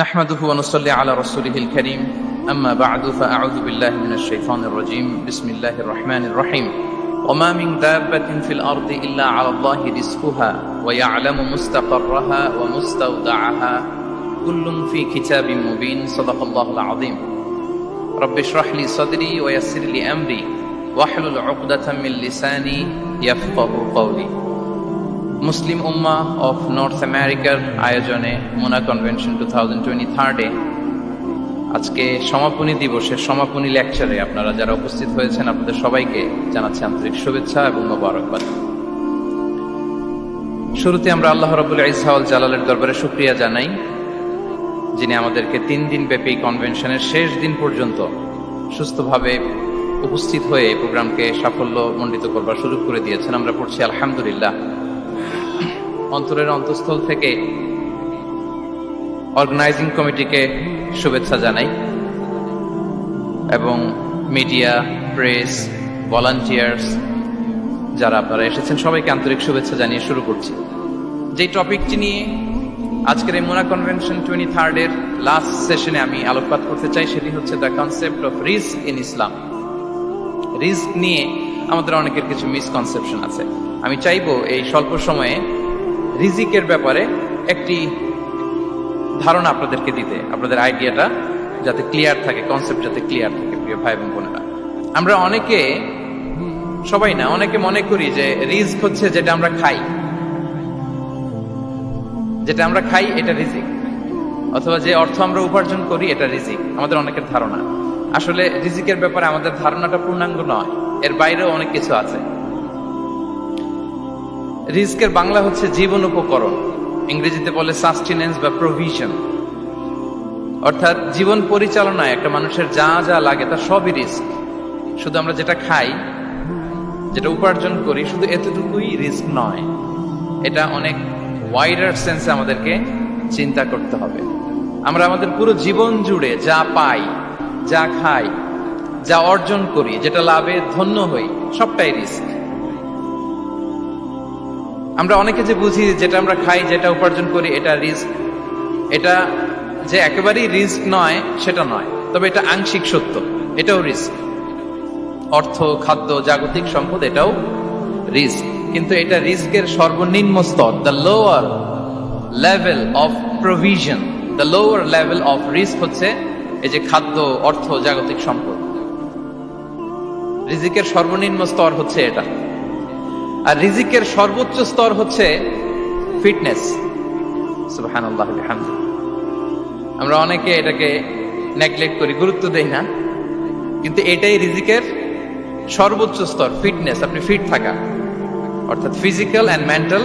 نحمده ونصلي على رسوله الكريم أما بعد فأعوذ بالله من الشيطان الرجيم بسم الله الرحمن الرحيم وما من دابة في الأرض إلا على الله رزقها ويعلم مستقرها ومستودعها كل في كتاب مبين صدق الله العظيم رب اشرح لي صدري ويسر لي أمري واحلل عقدة من لساني يفقه قولي Muslim Ummah of north আমেরিকার আয়োজনে মুনা convention 2023 আজকে সমাপনী দিবসের সমাপনী লেকচারে আপনারা যারা উপস্থিত হয়েছেন আপনাদের সবাইকে জানাচ্ছি আন্তরিক শুভেচ্ছা এবং মোবারকবাদ। শুরুতে আমরা আল্লাহ রাব্বুল ইজ্জা ওয়াল জালালের দরবারে শুকরিয়া জানাই, যিনি আমাদেরকে 3 দিন ব্যাপী কনভেনশনের শেষ দিন পর্যন্ত সুস্থভাবে উপস্থিত হয়ে প্রোগ্রামকে সাফল্যমণ্ডিত করবার সুযোগ করে দিয়েছেন। আমরা পড়ছি আলহামদুলিল্লাহ। অন্তরের অন্তঃস্থল থেকে অর্গানাইজিং কমিটিকে শুভেচ্ছা জানাই এবং মিডিয়া, প্রেস, ভলান্টিয়ার্স যারা আপনারা এসেছেন সবাইকে আন্তরিক শুভেচ্ছা জানিয়ে শুরু করছি। যে টপিকটি নিয়ে আজকের এই মুনা কনভেনশন 23 এর লাস্ট সেশনে আমি আলোকপাত করতে চাই সেটি হচ্ছে the concept of risk in Islam. Risk নিয়ে আমাদের অনেকের কিছু মিসকনসেপশন আছে। আমি চাইবো এই স্বল্প সময়ে রিজিকের ব্যাপারে একটি ধারণা আপনাদেরকে দিতে, আপনাদের আইডিয়াটা যাতে ক্লিয়ার থাকে, কনসেপ্ট যাতে ক্লিয়ার থাকে। প্রিয় ভাই এবং বোনেরা, আমরা অনেকে, সবাই না, অনেকে মনে করি যে রিস্ক হচ্ছে যেটা আমরা খাই, যেটা আমরা খাই এটা রিজিক, অথবা যে অর্থ আমরা উপার্জন করি এটা রিজিক। আমাদের অনেকের ধারণা। আসলে রিজিকের ব্যাপারে আমাদের ধারণাটা পূর্ণাঙ্গ নয়, এর বাইরেও অনেক কিছু আছে। রিস্কের বাংলা হচ্ছে জীবন উপকরণ, ইংরেজিতে বলে সাস্টেনেন্স বা প্রভিশন। অর্থাৎ জীবন পরিচালনায় একটা মানুষের যা যা লাগে তার সবই রিস্ক। শুধু আমরা যেটা খাই, যেটা উপার্জন করি, শুধু এতটুকুই রিস্ক নয়। এটা অনেক ওয়াইডার সেন্সে আমাদেরকে চিন্তা করতে হবে। আমরা আমাদের পুরো জীবন জুড়ে যা পাই, যা খাই, যা অর্জন করি, যেটা লাভে ধন্য হই, সবটাই রিস্ক। আমরা অনেকে যে বুঝি যেটা আমরা খাই, যেটা উপার্জন করি এটা রিস্ক, এটা যে একেবারেই রিস্ক নয় সেটা নয়, তবে এটা আংশিক সত্য, এটাও রিস্ক। অর্থ, খাদ্য, জাগতিক সম্পদ এটাও রিস্ক, কিন্তু এটা রিস্কের সর্বনিম্ন স্তর। The lower level of provision, the lower level of risk হচ্ছে এই যে খাদ্য, অর্থ, জাগতিক সম্পদ। রিজিকের সর্বনিম্ন স্তর হচ্ছে এটা। আর রিজিকের সর্বোচ্চ স্তর হচ্ছে ফিটনেস। সুবহানাল্লাহ ওয়া বিহামদিহি। আমরা অনেকে এটাকে নেগলেক্ট করি, গুরুত্ব দেই না, কিন্তু এটাই রিজিকের সর্বোচ্চ স্তর, ফিটনেস। আপনি ফিট থাকা, অর্থাৎ ফিজিক্যাল অ্যান্ড মেন্টাল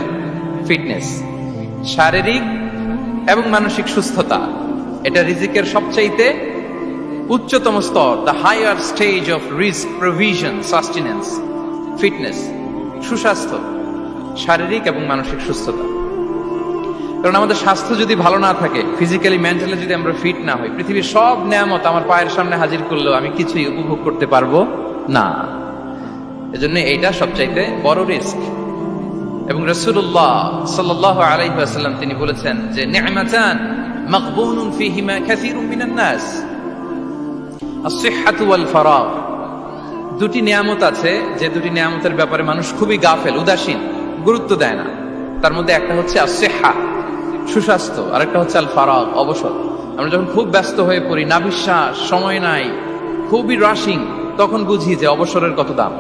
ফিটনেস, শারীরিক এবং মানসিক সুস্থতা, এটা রিজিকের সবচাইতে উচ্চতম স্তর। The higher stage of risk, provision, sustenance, fitness, সুস্বাস্থ্য, শারীরিক এবং মানসিক সুস্থতা। কারণ আমাদের স্বাস্থ্য যদি ভালো না থাকে, ফিজিক্যালি, মেন্টালি যদি আমরা ফিট না হই, পৃথিবীর সব নেয়ামত আমার পায়ের সামনে হাজির করলেও আমি কিছুই উপভোগ করতে পারবো না। এজন্য এইটা সবচাইতে বড় রিস্ক। এবং রাসূলুল্লাহ সাল্লাল্লাহু আলাইহি ওয়াসাল্লাম তিনি বলেছেন যে নি'মাতান মাগবুনুন ফীহিমা কাসীরুম মিনান নাস, আস-সিহহাতু ওয়াল ফারাগ। দুটি নিয়ামত আছে যে দুটি নিয়ামতের ব্যাপারে মানুষ খুবই গাফেল, উদাসীন, গুরুত্ব দেয় না। তার মধ্যে একটা হচ্ছে আস-সিহহা, সুস্বাস্থ্য, আর একটা হচ্ছে আল ফারাগ, অবসর। আমরা যখন খুব ব্যস্ত হয়ে পড়ি, নাভিশ্বাস, সময় নাই, খুবই রাশিং, তখন বুঝি যে অবসরের কত দাম।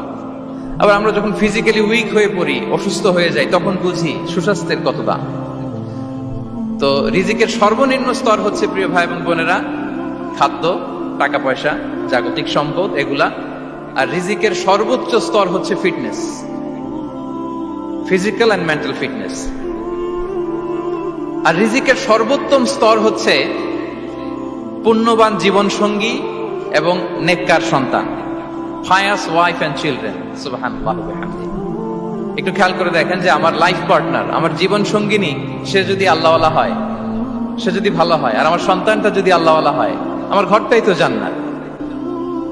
আবার আমরা যখন ফিজিক্যালি উইক হয়ে পড়ি, অসুস্থ হয়ে যাই, তখন বুঝি সুস্বাস্থ্যের কত দাম। তো রিজিকের সর্বনিম্ন স্তর হচ্ছে, প্রিয় ভাই এবং বোনেরা, খাদ্য, টাকা পয়সা, জাগতিক সম্পদ, এগুলা। আর রিজিকের সর্বোচ্চ স্তর হচ্ছে fitness, physical and mental fitness. আর রিজিকের সর্বোত্তম স্তর হচ্ছে পুণ্যবান জীবন সঙ্গী এবং নেককার সন্তান, ফায়াস ওয়াইফ অ্যান্ড চিলড্রেন। সুবহানাল্লাহ ওয়া বিহামদিহি। একটু খেয়াল করে দেখেন যে আমার লাইফ পার্টনার, আমার জীবন সঙ্গিনী, সে যদি আল্লাহওয়ালা হয়, সে যদি ভালো হয়, আর আমার সন্তানটা যদি আল্লাহওয়ালা হয়, আমার ঘরটাই তো জান্নাত,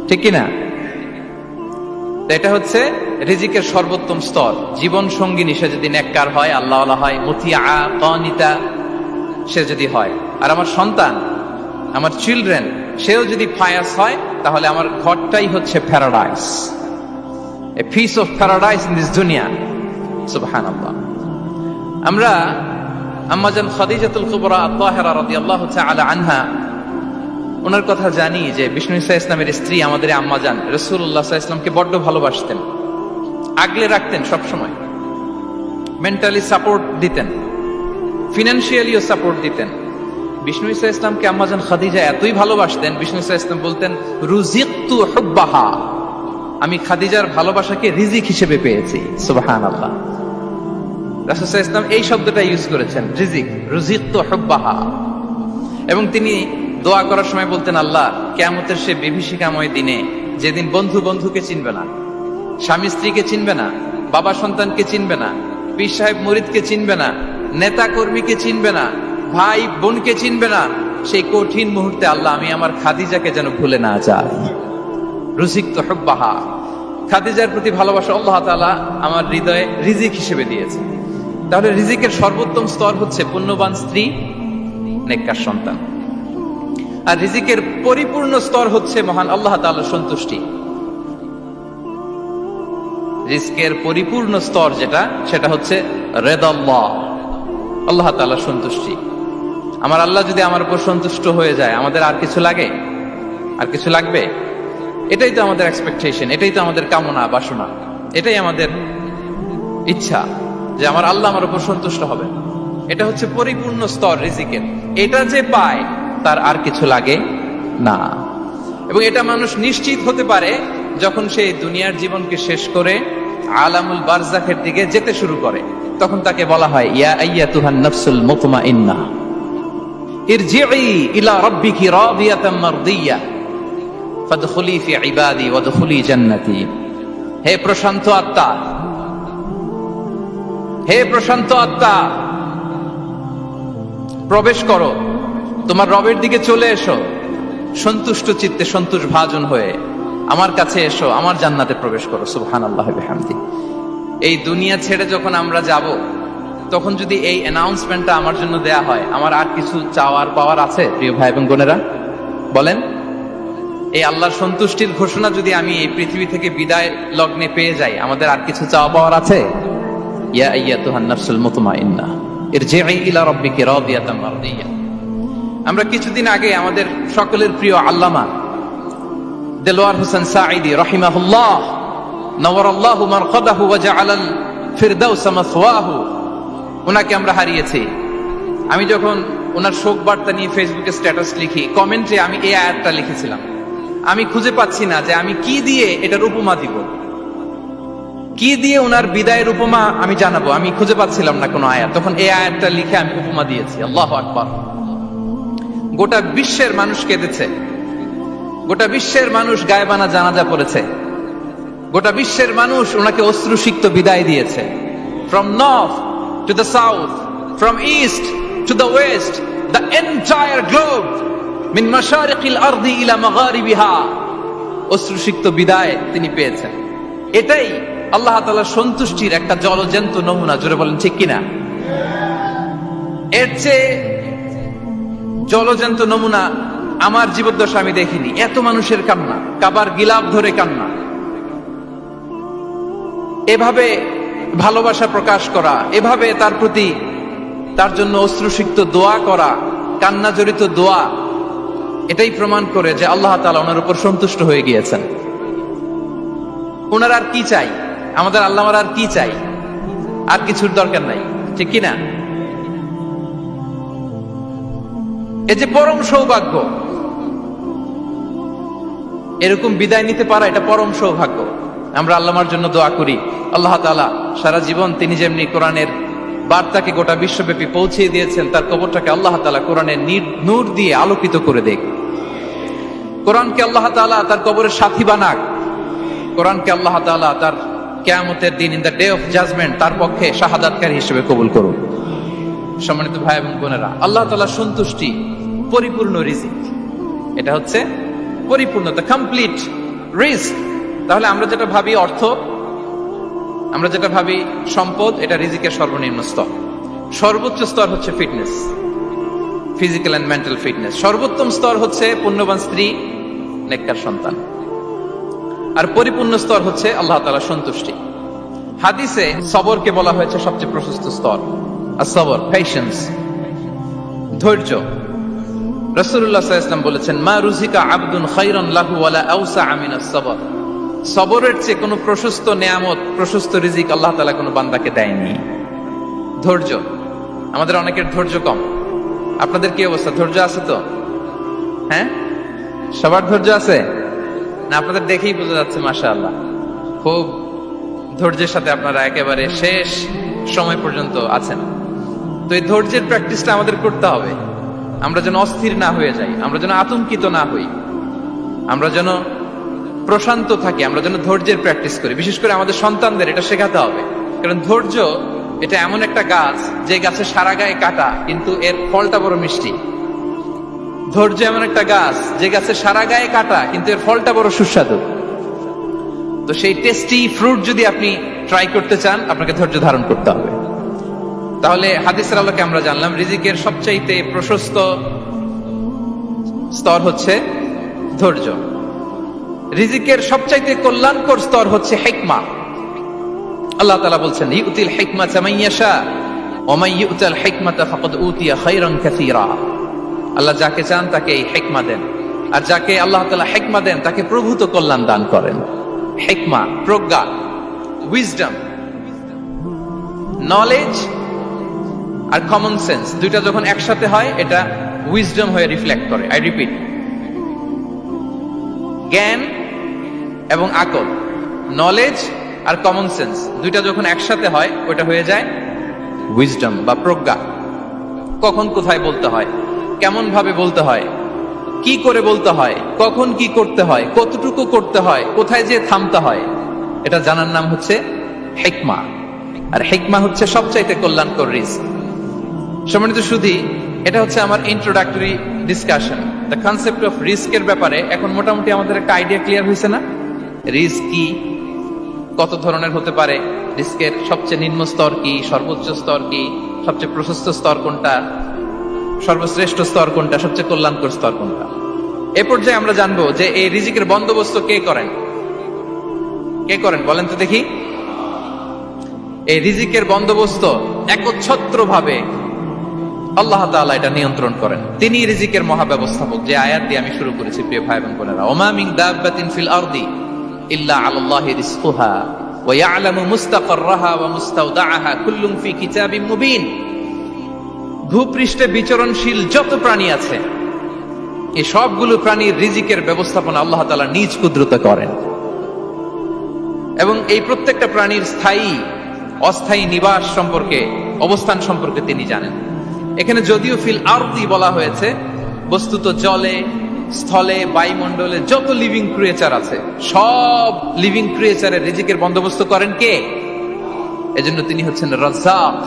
ঠিক কিনা? এটা হচ্ছে রিজিকের সর্বোত্তম স্তর। জীবন সঙ্গিনী সে যদি নেককার হয়, আল্লাহওয়ালা হয়, মুতিয়া, কানিতা সে যদি হয়, আর আমার সন্তান আমার চিলড্রেন, সেও যদি ফায়াস হয়, তাহলে আমার ঘরটাই হচ্ছে paradise, a piece of paradise in this দুনিয়া। সুবহানাল্লাহ। আমরা আম্মাজান খাদিজাতুল কুবরা আত-তাহিরা রাদিয়াল্লাহু তাআলা আনহা, ওনার কথা জানি যে বিষ্ণু ঈসা ইসলামের স্ত্রী আমাদের আম্মাজান রাসূলুল্লাহ সাল্লাল্লাহু আলাইহি ওয়াসাল্লামকে বড্ড ভালোবাসতেন, আগলে রাখতেন সব সময়, মেন্টালি সাপোর্ট দিতেন, ফিনান্সিয়ালিও সাপোর্ট দিতেন। বিষ্ণু ঈসা ইসলামকে আম্মাজান খাদিজা এতই ভালোবাসতেন, বিষ্ণু ঈসা ইসলাম বলতেন রুজিকতু হুব্বাহা, আমি খাদিজার ভালোবাসাকে রিজিক হিসেবে পেয়েছি। সুবহানাল্লাহ। রাসূল সাল্লাল্লাহু আলাইহি ওয়াসাল্লাম এই শব্দটা ইউজ করেছেন, রিজিক, রুজিকতু হুব্বাহা। এবং তিনি দোয়া করার সময় বলতেন, আল্লাহ, কিয়ামতের সে বিভীষিকাময় দিনে, যেদিন বন্ধু বন্ধুকে চিনবে না, স্বামী স্ত্রীকে চিনবে না, বাবা সন্তানকে চিনবে না, পীর সাহেব মুরিদকে চিনবে না, নেতা কর্মীকে চিনবে না, ভাই বোনকে চিনবে না, সেই কঠিন মুহূর্তে আল্লাহ আমি আমার খাদিজাকে যেন ভুলে না যাই। রুজিকতু হুব্বাহা, খাদিজার প্রতি ভালোবাসা আল্লাহ তাআলা আমার হৃদয়ে রিজিক হিসেবে দিয়েছে। তাহলে রিজিকের সর্বোত্তম স্তর হচ্ছে পুণ্যবান স্ত্রী, নেককার সন্তান। আর রিজিকের পরিপূর্ণ স্তর হচ্ছে মহান আল্লাহ তাআলার সন্তুষ্টি। রিজকের পরিপূর্ণ স্তর যেটা, সেটা হচ্ছে রিদাল্লাহ, আল্লাহ তাআলার সন্তুষ্টি। আমার আল্লাহ যদি আমার উপর সন্তুষ্ট হয়ে যায়, আমাদের আর কিছু লাগে? আর কিছু লাগবে? এটাই তো আমাদের এক্সপেকটেশন, এটাই তো আমাদের কামনা বাসনা, এটাই আমাদের ইচ্ছা যে আমার আল্লাহ আমার উপর সন্তুষ্ট হবে। এটা হচ্ছে পরিপূর্ণ স্তর রিজিকের। এটা যে পায় তার আর কিছু লাগে না। এবং এটা মানুষ নিশ্চিত হতে পারে যখন সে দুনিয়ার জীবনকে শেষ করে আলামুল বারজাখের দিকে যেতে শুরু করে। তখন তাকে বলা হয়, ইয়া আইয়াতুহান নাফসুল মুতমাইন্নাহ ইরজিই ইলা রাব্বিকি রাদিয়াতাম মারদিয়া ফাদখুলি ফি ইবাদি ওয়াদখুলি জান্নাতি। হে প্রশান্ত আত্মা, হে প্রশান্ত আত্মা, প্রবেশ করো, তোমার রবের দিকে চলে এসো, সন্তুষ্ট চিত্তে সন্তোষ ভাজন হয়ে আমার কাছে এসো, আমার জান্নাতে প্রবেশ করো। সুবহানাল্লাহি ওয়া বিহামদি। এই দুনিয়া ছেড়ে যখন আমরা যাব, তখন যদি এই অ্যানাউন্সমেন্টটা আমার জন্য দেয়া হয়, আমার আর কিছু চাওয়ার পাওয়ার আছে? প্রিয় ভাই এবং বোনেরা বলেন, এই আল্লাহর সন্তুষ্টির ঘোষণা যদি আমি এই পৃথিবী থেকে বিদায় লগ্নে পেয়ে যাই, আমাদের আর কিছু চাওয়া পাওয়ার আছে? ইয়া আইয়াতুহান নাফসুল মুতমাইন্নাহ ইরজিই ইলা রাব্বিকি রাদিয়াতাম মারদিয়া। আমরা কিছুদিন আগে আমাদের সকলের প্রিয় আল্লামা দেলোয়ার হোসেন সাঈদী রাহিমাহুল্লাহ নওয়ারাল্লাহু মারকাদাহু ওয়া জাআলাল ফিরদাউস মাসওয়াহু, ওনাকে আমরা হারিয়েছি। আমি যখন ওনার শোক বার্তা নিয়ে ফেসবুকে স্ট্যাটাস লিখি, কমেন্টে আমি এই আয়াতটা লিখেছিলাম। আমি খুঁজে পাচ্ছি না যে আমি কি দিয়ে এটার উপমা দিব, কি দিয়ে ওনার বিদায়ের উপমা আমি জানাবো। আমি খুঁজে পাচ্ছিলাম না কোনো আয়াত, তখন এই আয়াতটা লিখে আমি উপমা দিয়েছি। আল্লাহু আকবার। গোটা বিশ্বের মানুষ কেঁদেছে, গোটা বিশ্বের মানুষ গায়বানা জানাজা পড়েছে, গোটা বিশ্বের মানুষ ওনাকে অশ্রুসিক্ত বিদায় দিয়েছে। From north to the south, from east to the west, the entire globe, মিন মাশারিকিল আরদি ইলা মাগারিবিহা, অশ্রুসিক্ত বিদায় তিনি পেয়েছেন। এটাই আল্লাহ তাআলার সন্তুষ্টির একটা জলজ্যান্ত নমুনা। জোরে বলেন ঠিক কিনা? এর চেয়ে জলজ্যান্ত নমুনা আমার জীবদ্দশা আমি দেখিনি। এত মানুষের কান্না, কাবার গিলাফ ধরে কান্না, এভাবে ভালোবাসা প্রকাশ করা, এভাবে তার প্রতি তার জন্য অশ্রুসিক্ত দোয়া করা, কান্না জড়িত দোয়া, এটাই প্রমাণ করে যে আল্লাহ তাআলা ওনার উপর সন্তুষ্ট হয়ে গিয়েছেন। ওনার আর কি চাই? আমাদের আল্লাহ আর কি চাই? আর কিছুর দরকার নাই, ঠিক কিনা? এই যে পরম সৌভাগ্য, এরকম বিদায় নিতে পারা, এটা পরম সৌভাগ্য। আমরা আল্লাহর জন্য দোয়া করি, আল্লাহ তাআলা সারা জীবন তিনি যেমনি কোরআনের বার্তাকে গোটা বিশ্বব্যাপী পৌঁছে দিয়েছেন, তার কবরটাকে আল্লাহ তাআলা কোরআনের নূর দিয়ে আলোকিত করে দেখ। কোরআনকে আল্লাহ তাআলা তার কবরের সাথী বানাক। কোরআনকে আল্লাহ তাআলা তার কিয়ামতের দিন, in the day of judgement, তার পক্ষে শাহাদাতকারী হিসেবে কবুল করুন। সম্মানিত ভাই এবং বোনেরা, আল্লাহ তাআলার সন্তুষ্টি পরিপূর্ণ রিজিক, এটা হচ্ছে পরিপূর্ণতা, কমপ্লিট রিস্ক। তাহলে আমরা যেটা ভাবি অর্থ, আমরা যেটা ভাবি সম্পদ, এটা রিজিকের সর্বনিম্ন স্তর। সর্বোচ্চ স্তর হচ্ছে fitness. Physical and mental fitness. সর্বোত্তম স্তর হচ্ছে পুণ্যবান স্ত্রী, নেককার সন্তান। আর পরিপূর্ণ স্তর হচ্ছে আল্লাহ তাআলার সন্তুষ্টি। হাদিসে সবরকে বলা হয়েছে সবচেয়ে প্রশস্ত স্তর। as-sabr, পেশেন্স, ধৈর্য। রাসূলুল্লাহ সাল্লাল্লাহু আলাইহি ওয়াসাল্লাম বলেছেন, মা রুজিকা আবদুন খায়রান লাহু ওয়ালা আওসা মিনাস সাবর। সবরের চেয়ে কোনো প্রশস্ত নেয়ামত, প্রশস্ত রিজিক আল্লাহ তাআলা কোনো বান্দাকে দেয়নি। ধৈর্য। আমাদের অনেকের ধৈর্য কম। আপনাদের কি অবস্থা? ধৈর্য আছে তো? হ্যাঁ, সবার ধৈর্য আছে না? আপনাদের দেখেই বোঝা যাচ্ছে মাশাআল্লাহ, খুব ধৈর্যের সাথে আপনারা একেবারে শেষ সময় পর্যন্ত আছেন। তো এই ধৈর্যের প্র্যাকটিসটা আমাদের করতে হবে। আমরা যেন অস্থির না হয়ে যাই, আমরা যেন আতঙ্কিত না হই, আমরা যেন প্রশান্ত থাকি, আমরা যেন ধৈর্যের প্র্যাকটিস করি। বিশেষ করে আমাদের সন্তানদের এটা শেখাতে হবে। কারণ ধৈর্য এটা এমন একটা গাছ, যে গাছে সারা গায়ে কাটা কিন্তু এর ফলটা বড় মিষ্টি। ধৈর্য এমন একটা গাছ, যে গাছে সারা গায়ে কাটা কিন্তু এর ফলটা বড় সুস্বাদু। তো সেই টেস্টি ফ্রুট যদি আপনি ট্রাই করতে চান, আপনাকে ধৈর্য ধারণ করতে হবে। তাহলে হাদিসের আলোকে আমরা জানলাম রিজিকের সবচাইতে প্রশস্ত স্তর হচ্ছে ধৈর্য। রিজিকের সবচাইতে কল্যাণকর স্তর হচ্ছে হিকমা। আল্লাহ তাআলা বলছেন, ইউতিল হিকমাতা মান ইয়াশা ওয়া মান ইউতাল হিকমাতা ফাকাদ উতিয়া খায়রান কাসীরা। আল্লাহ যাকে চান তাকে এই হিকমা দেন, আর যাকে আল্লাহ তাআলা হিকমা দেন তাকে প্রভূত কল্যাণ দান করেন। হিকমা, প্রজ্ঞা, উইজডম, নলেজ আর কমন সেন্স, দুইটা যখন একসাথে হয় এটা উইজডম হয়ে রিফ্লেক্ট করে। আই রিপিট, জ্ঞান এবং আকল, নলেজ আর কমন সেন্স, দুইটা যখন একসাথে হয় ওটা হয়ে যায় উইজডম বা প্রজ্ঞা। কখন কোথায় বলতে হয়, কেমন ভাবে বলতে হয়, কি করে বলতে হয়, কখন কি করতে হয়, কতটুকু করতে হয়, কোথায় যে থামতে হয়, এটা জানার নাম হচ্ছে হিকমা। আর হিকমা হচ্ছে সবচাইতে কল্যাণকর রিস্ক। সম্মানিত সুধী, এটা হচ্ছে আমার introductory discussion. The concept of রিস্কের ব্যাপারে এখন মোটামুটি আমাদের একটা আইডিয়া ক্লিয়ার হয়েছে না? রিস্ক কি, কত ধরনের হতে পারে, রিস্কের সবচেয়ে নিম্ন স্তর কি, সর্বোচ্চ স্তর কি, সবচেয়ে প্রশস্ত স্তর কোনটা, সর্বশ্রেষ্ঠ স্তর কোনটা, সবচেয়ে কল্যাণকর স্তর কোনটা। এ পর্যায়ে আমরা জানবো যে এই রিজিকের বন্দোবস্ত কে করেন। কে করেন বলেন তো দেখি? এই রিজিকের বন্দোবস্ত একচ্ছত্র ভাবে আল্লাহ তাআলা এটা নিয়ন্ত্রণ করেন। তিনি রিজিকের মহাব্যবস্থাপক। যে আয়াত দিয়ে আমি শুরু করেছি প্রিয় ভাই এবং বোনেরা, ওমা মিন দাব্বাতিন ফিল আরদি ইল্লা আলাল্লাহি রিজকুহা ওয়া ইয়ালামু মুস্তাকাররাহা ওয়া মুস্তাওদাআহা কুল্লুন ফি কিতাবিম মুবিন। ভূপৃষ্ঠে বিচরণশীল যত প্রাণী আছে, এই সবগুলো প্রাণীর রিজিকের ব্যবস্থাপনা আল্লাহ তাআলা নিজ কুদরতে করেন। এবং এই প্রত্যেকটা প্রাণীর স্থায়ী অস্থায়ী নিবাস সম্পর্কে, অবস্থান সম্পর্কে তিনি জানেন। এখানে যদিও ফিল আরদি বলা হয়েছে, বস্তুত জলে, স্থলে, বায়ুমণ্ডলে যত লিভিং ক্রিয়েচার আছে, সব লিভিং ক্রিয়েচারের রিজিকের বন্দোবস্ত করেন কে? এজন্য তিনি হচ্ছেন রাজ্জাক।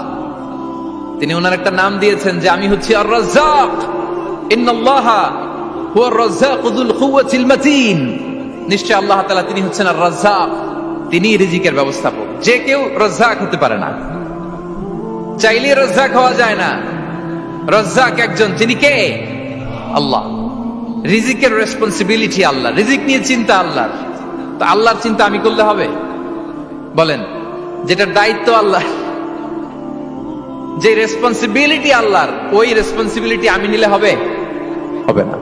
তিনি ওনার একটা নাম দিয়েছেন যে আমি হচ্ছি আর রাজ্জাক, ইন্নাল্লাহা হুয়ার রাজ্জাকু যুল কুওয়াতিল মাতিন। নিশ্চয় আল্লাহ তাআলা তিনি হচ্ছেন আর রাজ্জাক, তিনি রিজিকের ব্যবস্থাপক। যে কেউ রাজ্জাক হতে পারে না, চাইলে রাজ্জাক হওয়া যায় না। রাজ্জাক একজন, তিনি কে? আল্লাহ। রিজিকের রেসপন্সিবিলিটি আল্লাহ, রিজিক নিয়ে চিন্তা আল্লাহর। তো আল্লাহর চিন্তা আমি করলে হবে? বলেন, যেটার দায়িত্ব আল্লাহ, যে রেসপন্সিবিলিটি আল্লাহর, ওই রেসপন্সিবিলিটি আমি নিলে হবে? হবে না।